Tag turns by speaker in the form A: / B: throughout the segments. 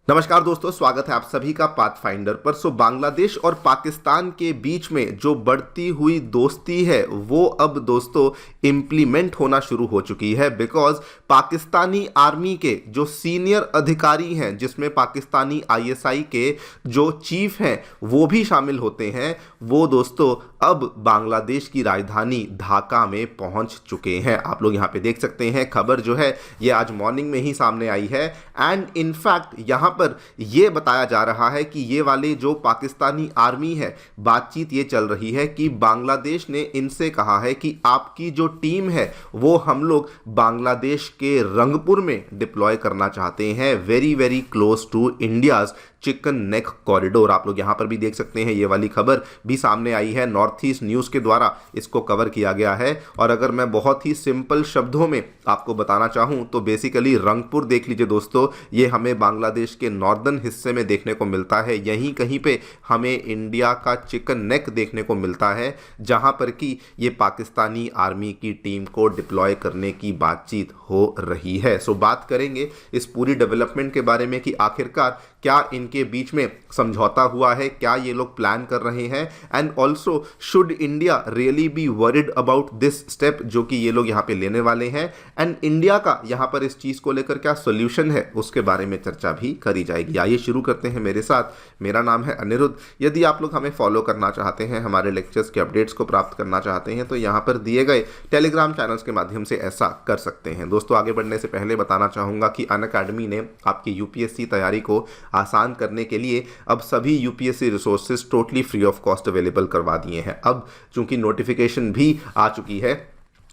A: नमस्कार दोस्तों, स्वागत है आप सभी का पाथफाइंडर पर। बांग्लादेश और पाकिस्तान के बीच में जो बढ़ती हुई दोस्ती है वो अब दोस्तों इम्प्लीमेंट होना शुरू हो चुकी है। बिकॉज पाकिस्तानी आर्मी के जो सीनियर अधिकारी हैं, जिसमें पाकिस्तानी आईएसआई के जो चीफ हैं वो भी शामिल होते हैं, वो दोस्तों अब बांग्लादेश की राजधानी ढाका में पहुंच चुके हैं। आप लोग यहाँ पे देख सकते हैं, खबर जो है ये आज मॉर्निंग में ही सामने आई है। एंड इनफैक्ट यहाँ पर यह बताया जा रहा है कि ये वाले जो पाकिस्तानी आर्मी है, बातचीत ये चल रही है कि बांग्लादेश ने इनसे कहा है कि आपकी जो टीम है वो हम लोग बांग्लादेश के रंगपुर में डिप्लॉय करना चाहते हैं, very very close to India's chicken neck corridor. आप लोग यहाँ पर भी देख सकते हैं, ये वाली खबर भी सामने आई है, नॉर्थ ईस्ट न्यूज़ के द्वारा इसको कवर किया गया है। और अगर मैं बहुत ही सिंपल शब्दों में आपको बताना चाहूँ तो बेसिकली रंगपुर देख लीजिए दोस्तों, ये हमें बांग्लादेश के नॉर्दर्न हिस्से में देखने को मिलता है। यहीं कहीं पे हमें इंडिया का चिकन नेक देखने को मिलता है, जहाँ पर कि ये पाकिस्तानी आर्मी की टीम को डिप्लॉय करने की बातचीत हो रही है। सो बात करेंगे इस पूरी डेवलपमेंट के बारे में कि आखिरकार क्या इनके बीच में समझौता हुआ है, क्या ये लोग प्लान कर रहे हैं, and also should India really be worried about this step जो कि ये लोग यहाँ पे लेने वाले हैं, एंड इंडिया का यहाँ पर इस चीज़ को लेकर क्या सोल्यूशन है उसके बारे में चर्चा भी करी जाएगी। आइए शुरू करते हैं मेरे साथ। मेरा नाम है अनिरुद्ध। यदि आप लोग हमें फॉलो करना चाहते हैं, हमारे लेक्चर्स के अपडेट्स को प्राप्त करना चाहते हैं, तो यहाँ पर दिए गए टेलीग्राम चैनल्स के माध्यम से ऐसा कर सकते हैं। दोस्तों आगे बढ़ने से पहले बताना चाहूँगा कि अनअकैडमी ने आपकी यूपीएससी तैयारी को आसान करने के लिए अब सभी UPSC resources totally free of cost available करवा दिए हैं। अब चूंकि नोटिफिकेशन भी आ चुकी है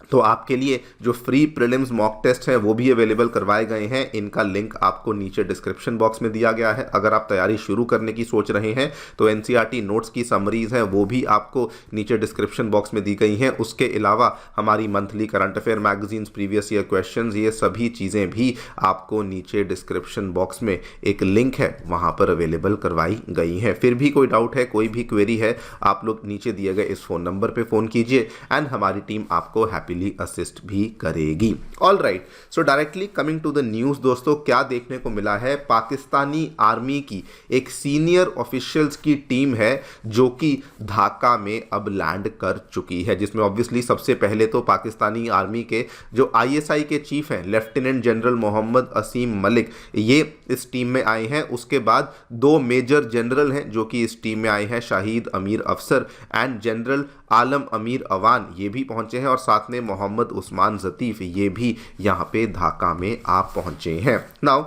A: तो आपके लिए जो फ्री प्रीलिम्स मॉक टेस्ट हैं वो भी अवेलेबल करवाए गए हैं। इनका लिंक आपको नीचे डिस्क्रिप्शन बॉक्स में दिया गया है। अगर आप तैयारी शुरू करने की सोच रहे हैं तो एनसीईआरटी नोट्स की समरीज हैं वो भी आपको नीचे डिस्क्रिप्शन बॉक्स में दी गई हैं। उसके अलावा हमारी monthly current affair magazines, previous year questions, ये सभी चीज़ें भी आपको नीचे डिस्क्रिप्शन बॉक्स में एक लिंक है वहाँ पर अवेलेबल करवाई गई हैं। फिर भी कोई डाउट है, कोई भी क्वेरी है, आप लोग नीचे दिए गए इस फ़ोन नंबर पर फ़ोन कीजिए एंड हमारी टीम आपको हैप्पीली असिस्ट भी करेगी। All right, so directly coming to the news दोस्तों, क्या देखने को मिला है? पाकिस्तानी आर्मी की एक सीनियर ऑफिशियल्स की टीम है जो कि ढाका में अब लैंड कर चुकी है, जिसमें ऑब्वियसली सबसे पहले तो पाकिस्तानी आर्मी के जो आईएसआई के चीफ हैं लेफ्टिनेंट जनरल मोहम्मद असीम मलिक, ये इस टीम में आए हैं। उसके बाद दो मेजर जनरल हैं जो कि इस टीम में आए हैं, शाहिद अमीर अफसर एंड जनरल आलम अमीर अवान, ये भी पहुंचे हैं। और साथ में मोहम्मद उस्मान जतीफ, ये भी यहाँ पे ढाका में आ पहुंचे हैं। नाउ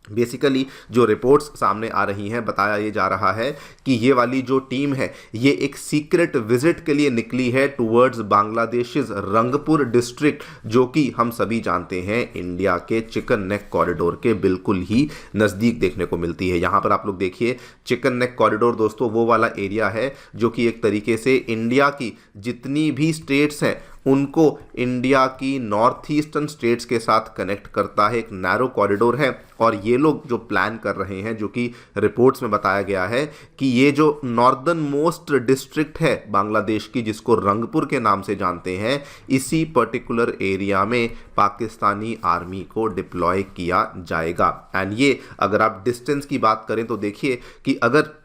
A: बेसिकली जो रिपोर्ट्स सामने आ रही हैं, बताया ये जा रहा है कि ये वाली जो टीम है ये एक सीक्रेट विजिट के लिए निकली है टूवर्ड्स बांग्लादेश रंगपुर डिस्ट्रिक्ट, जो कि हम सभी जानते हैं इंडिया के चिकन नेक कॉरिडोर के बिल्कुल ही नज़दीक देखने को मिलती है। यहाँ पर आप लोग देखिए, चिकन नेक कॉरिडोर दोस्तों वो वाला एरिया है जो कि एक तरीके से इंडिया की जितनी भी स्टेट्स हैं उनको इंडिया की नॉर्थ ईस्टर्न स्टेट्स के साथ कनेक्ट करता है, एक नैरो कॉरिडोर है। और ये लोग जो प्लान कर रहे हैं, जो कि रिपोर्ट्स में बताया गया है कि ये जो नॉर्दर्न मोस्ट डिस्ट्रिक्ट है बांग्लादेश की, जिसको रंगपुर के नाम से जानते हैं, इसी पर्टिकुलर एरिया में पाकिस्तानी आर्मी को डिप्लॉय किया जाएगा। एंड ये अगर आप डिस्टेंस की बात करें तो देखिए कि अगर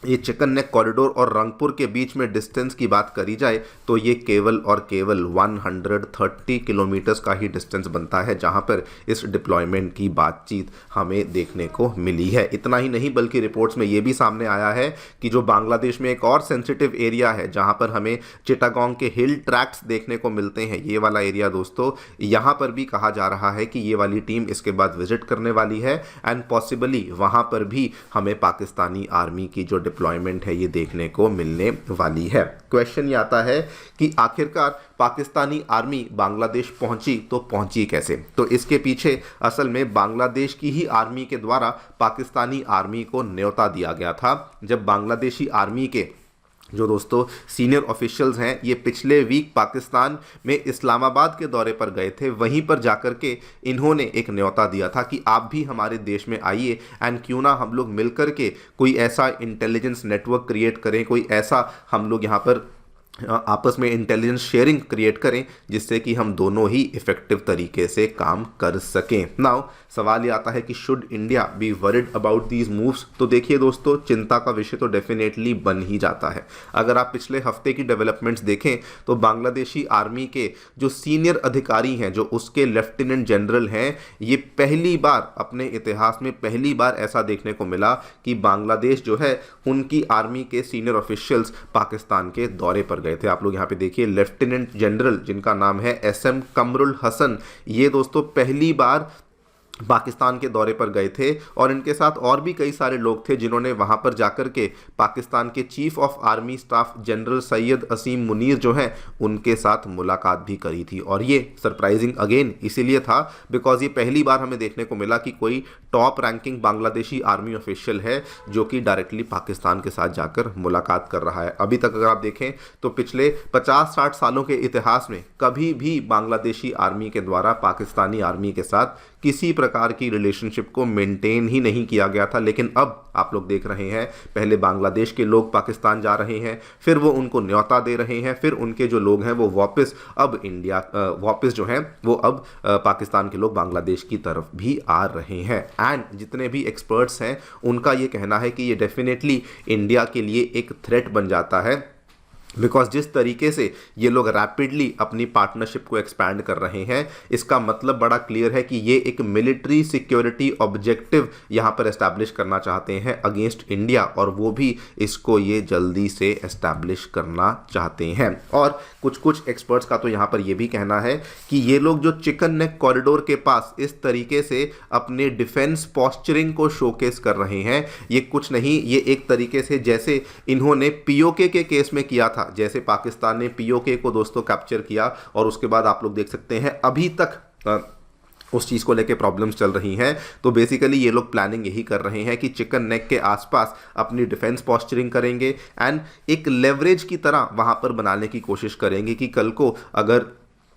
A: ये चिकन नेक कॉरिडोर और रंगपुर के बीच में डिस्टेंस की बात करी जाए तो ये केवल और केवल 130 किलोमीटर्स का ही डिस्टेंस बनता है, जहां पर इस डिप्लॉयमेंट की बातचीत हमें देखने को मिली है। इतना ही नहीं बल्कि रिपोर्ट्स में ये भी सामने आया है कि जो बांग्लादेश में एक और सेंसिटिव एरिया है जहां पर हमें चिटागोंग के हिल ट्रैक्ट्स देखने को मिलते हैं, ये वाला एरिया दोस्तों, यहाँ पर भी कहा जा रहा है कि ये वाली टीम इसके बाद विजिट करने वाली है एंड पॉसिबली वहाँ पर भी हमें पाकिस्तानी आर्मी की जो डिप्लॉयमेंट है ये देखने को मिलने वाली है। क्वेश्चन ये आता है कि आखिरकार पाकिस्तानी आर्मी बांग्लादेश पहुंची तो पहुंची कैसे? तो इसके पीछे असल में बांग्लादेश की ही आर्मी के द्वारा पाकिस्तानी आर्मी को न्योता दिया गया था। जब बांग्लादेशी आर्मी के जो दोस्तों सीनियर ऑफिशियल्स हैं ये पिछले वीक पाकिस्तान में इस्लामाबाद के दौरे पर गए थे, वहीं पर जाकर के इन्होंने एक न्योता दिया था कि आप भी हमारे देश में आइए एंड क्यों ना हम लोग मिलकर के कोई ऐसा इंटेलिजेंस नेटवर्क क्रिएट करें, कोई ऐसा हम लोग यहाँ पर आपस में इंटेलिजेंस शेयरिंग क्रिएट करें, जिससे कि हम दोनों ही इफेक्टिव तरीके से काम कर सकें। नाउ सवाल ये आता है कि should India be worried about these moves. तो देखिए दोस्तों, चिंता का विषय तो डेफिनेटली बन ही जाता है। अगर आप पिछले हफ्ते की डेवलपमेंट्स देखें तो बांग्लादेशी आर्मी के जो सीनियर अधिकारी हैं, जो उसके लेफ्टिनेंट जनरल हैं, ये पहली बार अपने इतिहास में पहली बार ऐसा देखने को मिला कि बांग्लादेश जो है, उनकी आर्मी के सीनियर ऑफिशियल्स पाकिस्तान के दौरे पर गए थे। आप लोग यहाँ पे देखिए, लेफ्टिनेंट जनरल जिनका नाम है SM कमरुल हसन, ये दोस्तों पहली बार पाकिस्तान के दौरे पर गए थे और इनके साथ और भी कई सारे लोग थे जिन्होंने वहां पर जाकर के पाकिस्तान के chief of army staff general Syed Asim Munir जो हैं, उनके साथ मुलाकात भी करी थी। और ये सरप्राइजिंग अगेन इसीलिए था बिकॉज ये पहली बार हमें देखने को मिला कि कोई top ranking Bangladeshi army official है जो कि डायरेक्टली पाकिस्तान के साथ जाकर मुलाकात कर रहा है। अभी तक अगर आप देखें तो पिछले 50-60 सालों के इतिहास में कभी भी बांग्लादेशी आर्मी के द्वारा पाकिस्तानी आर्मी के साथ किसी प्रकार की रिलेशनशिप को मेंटेन ही नहीं किया गया था। लेकिन अब आप लोग देख रहे हैं, पहले बांग्लादेश के लोग पाकिस्तान जा रहे हैं, फिर वो उनको न्योता दे रहे हैं, फिर उनके जो लोग हैं वो वापस जो हैं वो अब पाकिस्तान के लोग बांग्लादेश की तरफ भी आ रहे हैं। एंड जितने भी एक्सपर्ट्स हैं उनका ये कहना है कि ये डेफिनेटली इंडिया के लिए एक थ्रेट बन जाता है, बिकॉज जिस तरीके से ये लोग रैपिडली अपनी पार्टनरशिप को एक्सपैंड कर रहे हैं, इसका मतलब बड़ा क्लियर है कि ये एक मिलिट्री सिक्योरिटी ऑब्जेक्टिव यहाँ पर एस्टैब्लिश करना चाहते हैं अगेंस्ट इंडिया, और वो भी इसको ये जल्दी से एस्टैब्लिश करना चाहते हैं। और कुछ एक्सपर्ट्स का तो यहाँ पर ये भी कहना है कि ये लोग जो चिकन नेक कॉरिडोर के पास इस तरीके से अपने डिफेंस पॉस्चरिंग को शोकेस कर रहे हैं, ये कुछ नहीं, ये एक तरीके से जैसे इन्होंने POK के केस में किया था, जैसे पाकिस्तान ने POK को दोस्तों कैप्चर किया और उसके बाद आप लोग देख सकते हैं अभी तक उस चीज़ को लेके प्रॉब्लम्स चल रही हैं। तो बेसिकली ये लोग प्लानिंग यही कर रहे हैं कि चिकन नेक के आसपास अपनी डिफेंस पॉस्चरिंग करेंगे एंड एक लेवरेज की तरह वहाँ पर बनाने की कोशिश करेंगे कि कल को अगर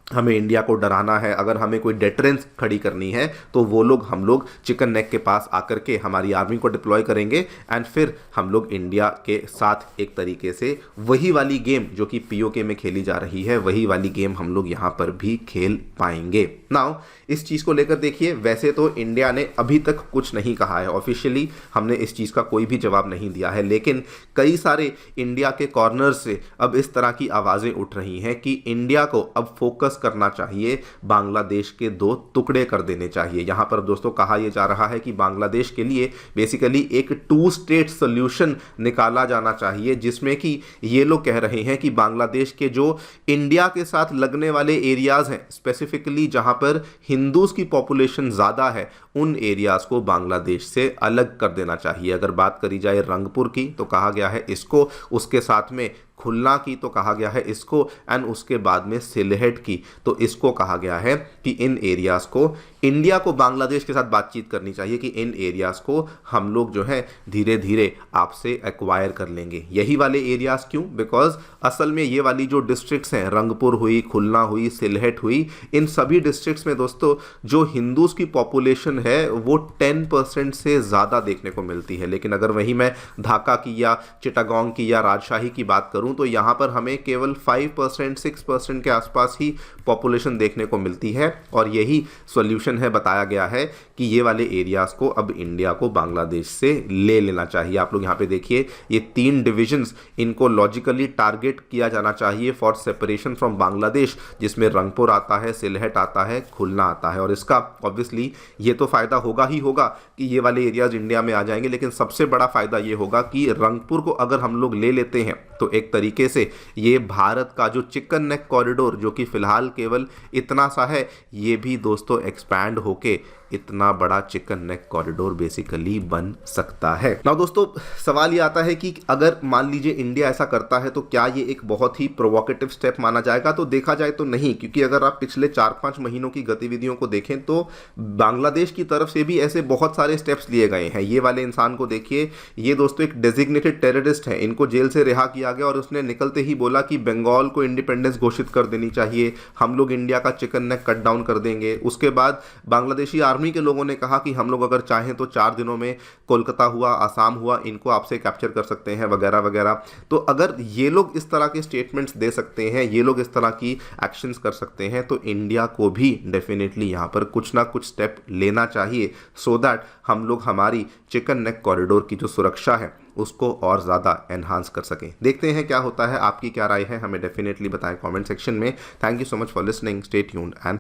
A: हमें इंडिया को डराना है, अगर हमें कोई डेटरेंस खड़ी करनी है, तो वो लोग हम लोग चिकन नेक के पास आकर के हमारी आर्मी को डिप्लॉय करेंगे एंड फिर हम लोग इंडिया के साथ एक तरीके से वही वाली गेम जो कि POK में खेली जा रही है, वही वाली गेम हम लोग यहाँ पर भी खेल पाएंगे। नाउ इस चीज़ को लेकर देखिए, वैसे तो इंडिया ने अभी तक कुछ नहीं कहा है, ऑफिशियली हमने इस चीज़ का कोई भी जवाब नहीं दिया है, लेकिन कई सारे इंडिया के कॉर्नर से अब इस तरह की आवाज़ें उठ रही हैं कि इंडिया को अब फोकस करना चाहिए, बांग्लादेश के 2 टुकड़े कर देने चाहिए। यहां पर दोस्तों कहा यह जा रहा है कि बांग्लादेश के लिए बेसिकली एक 2 स्टेट सॉल्यूशन निकाला जाना चाहिए, जिसमें कि ये लोग कह रहे हैं कि बांग्लादेश के जो इंडिया के साथ लगने वाले एरियाज हैं, स्पेसिफिकली जहां पर हिंदूज की पॉपुलेशन ज़्यादा है, उन एरियाज को बांग्लादेश से अलग कर देना चाहिए। अगर बात करी जाए रंगपुर की तो कहा गया है इसको, उसके साथ में खुलना की तो कहा गया है इसको, एंड उसके बाद में सिलहेट की तो इसको कहा गया है कि इन एरियाज़ को इंडिया को बांग्लादेश के साथ बातचीत करनी चाहिए कि इन एरियाज़ को हम लोग जो है धीरे धीरे आपसे एक्वायर कर लेंगे। यही वाले एरियाज़ क्यों? बिकॉज असल में ये वाली जो डिस्ट्रिक्ट्स हैं, रंगपुर हुई, खुलना हुई, सिलहेट हुई, इन सभी डिस्ट्रिक्ट्स में दोस्तों जो हिंदूज़ की पॉपुलेशन है वो 10% से ज़्यादा देखने को मिलती है। लेकिन अगर वहीं मैं ढाका की या चिटागोंग की या राजशाही की बात करूं तो यहाँ पर हमें केवल 5% 6% के आसपास ही पॉपुलेशन देखने को मिलती है, और यही सॉल्यूशन है, बताया गया है कि ये वाले एरियाज़ को अब इंडिया को बांग्लादेश से ले लेना चाहिए। आप लोग यहाँ पे देखिए, ये 3 डिविजन्स, इनको लॉजिकली टारगेट किया जाना चाहिए फॉर सेपरेशन फ्रॉम बांग्लादेश, जिसमें रंगपुर आता है, सिलहेट आता है, खुलना आता है। और इसका ऑब्वियसली ये तो फ़ायदा होगा ही होगा कि ये वाले एरियाज़ इंडिया में आ जाएंगे, लेकिन सबसे बड़ा फ़ायदा ये होगा कि रंगपुर को अगर हम लोग ले लेते हैं तो एक तरीके से ये भारत का जो चिकन नेक कॉरिडोर, जो कि फिलहाल केवल इतना सा है, ये भी दोस्तों एक्सपैंड होके इतना बड़ा चिकन नेक कॉरिडोर बेसिकली बन सकता है। ना दोस्तों सवाल ये आता है कि अगर मान लीजिए इंडिया ऐसा करता है तो क्या ये एक बहुत ही प्रोवोकेटिव स्टेप माना जाएगा? तो देखा जाए तो नहीं, क्योंकि अगर आप पिछले 4-5 महीनों की गतिविधियों को देखें तो बांग्लादेश की तरफ से भी ऐसे बहुत सारे स्टेप्स लिए गए हैं। ये वाले इंसान को देखिए, ये दोस्तों एक डेजिग्नेटेड टेररिस्ट है, इनको जेल से रिहा किया गया और उसने निकलते ही बोला कि बंगाल को इंडिपेंडेंस घोषित कर देनी चाहिए, हम लोग इंडिया का चिकन नेक कट डाउन कर देंगे। उसके बाद बांग्लादेशी आर्मी के लोगों ने कहा कि हम लोग अगर चाहें तो 4 दिनों में कोलकाता हुआ, आसाम हुआ, इनको आपसे कैप्चर कर सकते हैं वगैरह वगैरह। तो अगर ये लोग इस तरह के स्टेटमेंट्स दे सकते हैं, ये लोग इस तरह की एक्शंस कर सकते हैं, तो इंडिया को भी डेफिनेटली यहाँ पर कुछ ना कुछ स्टेप लेना चाहिए, सो दैट हम लोग हमारी चिकन नेक कॉरिडोर की जो सुरक्षा है उसको और ज़्यादा एनहांस कर सकें। देखते हैं क्या होता है, आपकी क्या राय है, हमें डेफिनेटली बताएं कमेंट सेक्शन में। Thank you so much for listening, stay tuned and